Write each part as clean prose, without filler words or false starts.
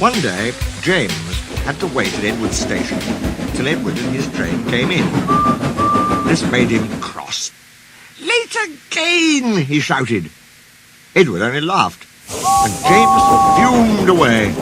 One day, James had to wait at Edward's station till Edward and his train came in. This made him cross. "Late again!" he shouted. Edward only laughed, and James fumed away.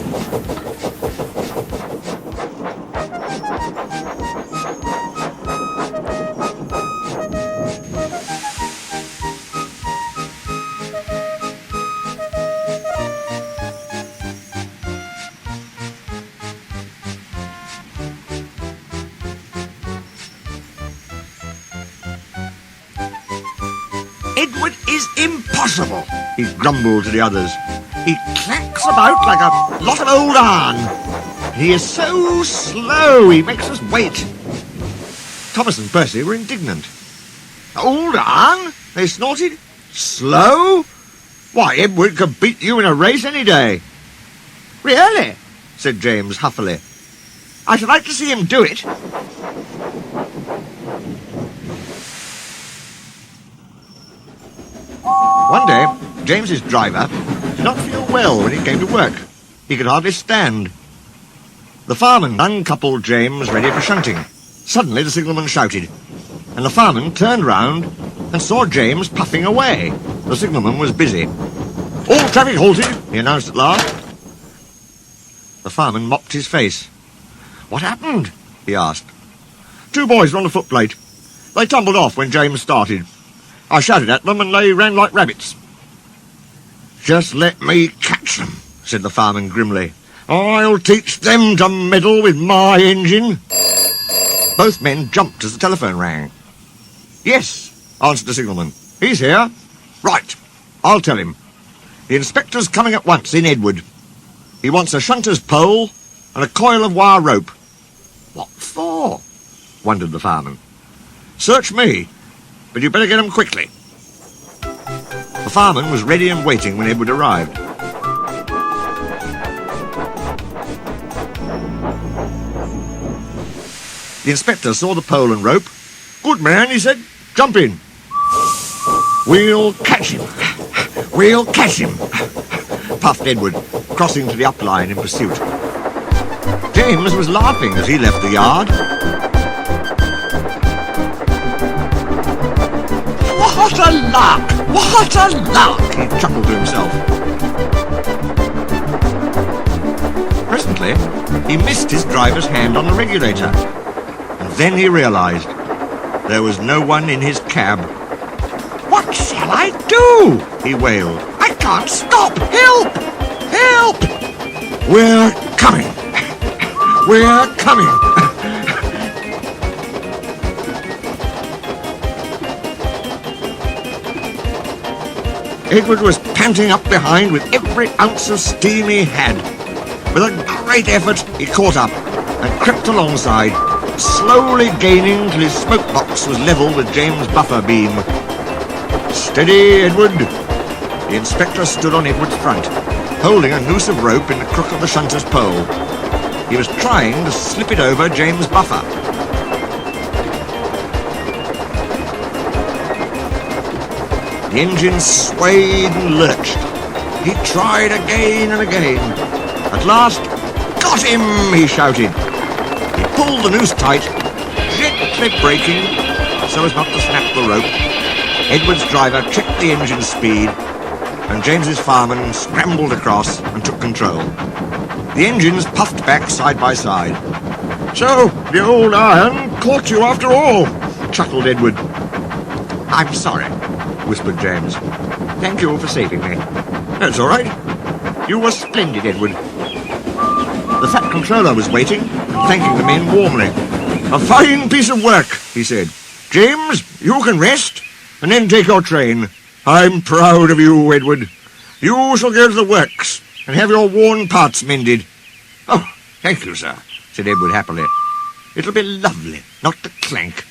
"Edward is impossible," he grumbled to the others. "He clanks about like a lot of old iron. He is so slow, he makes us wait." Thomas and Percy were indignant. "Old iron?" they snorted. "Slow? Why, Edward could beat you in a race any day." "Really?" said James huffily. "I should like to see him do it." One day, James's driver did not feel well when he came to work. He could hardly stand. The fireman uncoupled James ready for shunting. Suddenly the signalman shouted, and the fireman turned round and saw James puffing away. The signalman was busy. "All traffic halted," he announced at last. The fireman mopped his face. "What happened?" he asked. "Two boys were on the footplate. They tumbled off when James started. I shouted at them and they ran like rabbits." "Just let me catch them," said the fireman grimly. "I'll teach them to meddle with my engine." Both men jumped as the telephone rang. "Yes," answered the signalman. "He's here." "Right, I'll tell him. The inspector's coming at once in Edward. He wants a shunter's pole and a coil of wire rope." "What for?" wondered the fireman. "Search me. But you'd better get 'em quickly." The fireman was ready and waiting when Edward arrived. The inspector saw the pole and rope. "Good man," he said. "Jump in." "We'll catch him. We'll catch him," puffed Edward, crossing to the up line in pursuit. James was laughing as he left the yard. "What a lark! What a lark!" he chuckled to himself. Presently, he missed his driver's hand on the regulator. And then he realised there was no one in his cab. "What shall I do?" he wailed. "I can't stop! Help! Help! We're coming! We're coming!" Edward was panting up behind with every ounce of steam he had. With a great effort, he caught up and crept alongside, slowly gaining till his smoke box was level with James' buffer beam. "Steady, Edward!" The inspector stood on Edward's front, holding a noose of rope in the crook of the shunter's pole. He was trying to slip it over James' buffer. The engine swayed and lurched. He tried again and again. At last, "Got him!" he shouted. He pulled the noose tight, gently braking so as not to snap the rope. Edward's driver checked the engine speed, and James's fireman scrambled across and took control. The engines puffed back side by side. "So, the old iron caught you after all," chuckled Edward. "I'm sorry," whispered James. "Thank you for saving me." "That's all right. You were splendid, Edward." The fat controller was waiting, thanking the men warmly. "A fine piece of work," he said. "James, you can rest, and then take your train. I'm proud of you, Edward. You shall go to the works and have your worn parts mended." "Oh, thank you, sir," said Edward happily. "It'll be lovely not to clank."